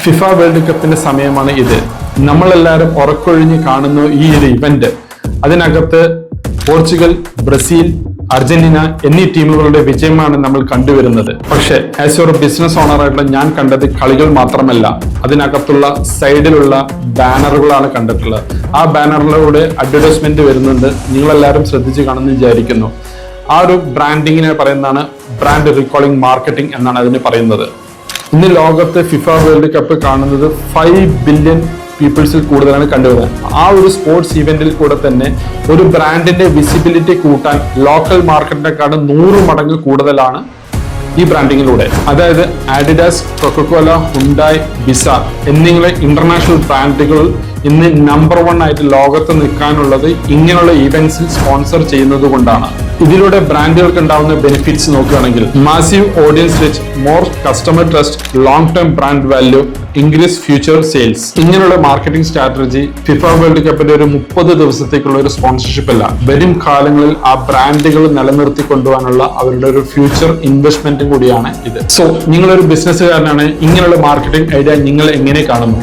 FIFA world കപ്പിന്റെ സമയമാണ് ഇത്. നമ്മളെല്ലാവരും ഉറക്കൊഴിഞ്ഞ് കാണുന്നു ഈ ഒരു ഇവന്റ്. അതിനകത്ത് പോർച്ചുഗൽ, ബ്രസീൽ, അർജന്റീന എന്നീ ടീമുകളുടെ വിജയമാണ് നമ്മൾ കണ്ടുവരുന്നത്. പക്ഷെ ആസ് ഒരു ബിസിനസ് ഓണർ ആയിട്ടുള്ള ഞാൻ കണ്ടത് കളികൾ മാത്രമല്ല, അതിനകത്തുള്ള സൈഡിലുള്ള ബാനറുകളാണ് കണ്ടിട്ടുള്ളത്. ആ ബാനറിലൂടെ അഡ്വർടൈസ്മെന്റ് വരുന്നുണ്ട്. നിങ്ങളെല്ലാവരും ശ്രദ്ധിച്ച് കാണുമെന്ന് വിചാരിക്കുന്നു. ആ ഒരു ബ്രാൻഡിങ്ങിനെ പറയുന്നതാണ് ബ്രാൻഡ് റീകോളിംഗ് മാർക്കറ്റിംഗ് എന്നാണ് അതിന് പറയുന്നത്. ഇന്ന് ലോകത്ത് ഫിഫ വേൾഡ് കപ്പ് കാണുന്നത് 5 ബില്യൺ പീപ്പിൾസിൽ കൂടുതലാണ് കണ്ടുവരുന്നത്. ആ ഒരു സ്പോർട്സ് ഇവന്റിൽ കൂടെ തന്നെ ഒരു ബ്രാൻഡിന്റെ വിസിബിലിറ്റി കൂട്ടാൻ ലോക്കൽ മാർക്കറ്റിനെക്കാളും 100 മടങ്ങ് കൂടുതലാണ് ഈ ബ്രാൻഡിങ്ങിലൂടെ. അതായത് ആഡിഡാസ്, കൊക്കോകോല, ഹുണ്ടായ്, ബിസ എന്നിങ്ങനെ ഇന്റർനാഷണൽ ബ്രാൻഡുകൾ ഇന്ന് നമ്പർ 1 ആയിട്ട് ലോകത്ത് നിൽക്കാനുള്ളത് ഇങ്ങനെയുള്ള ഇവന്റ്സിൽ സ്പോൺസർ ചെയ്യുന്നത് കൊണ്ടാണ്. ഇതിലൂടെ ബ്രാൻഡുകൾക്ക് ഉണ്ടാവുന്ന ബെനിഫിറ്റ്സ് നോക്കുകയാണെങ്കിൽ massive audience reach, more customer trust, long term brand value, increase future sales. ഇങ്ങനെയുള്ള മാർക്കറ്റിംഗ് സ്ട്രാറ്റജി ഫിഫ വേൾഡ് കപ്പിന്റെ ഒരു 30 ദിവസത്തേക്കുള്ള ഒരു സ്പോൺസർഷിപ്പ് അല്ല, വരും കാലങ്ങളിൽ ആ ബ്രാൻഡുകൾ നിലനിർത്തി കൊണ്ടുപോകാനുള്ള അവരുടെ ഒരു ഫ്യൂച്ചർ ഇൻവെസ്റ്റ്മെന്റും കൂടിയാണ് ഇത്. സോ നിങ്ങളൊരു ബിസിനസ്സുകാരനാണ്, ഇങ്ങനെയുള്ള മാർക്കറ്റിംഗ് ഐഡിയ നിങ്ങൾ എങ്ങനെ കാണുന്നു?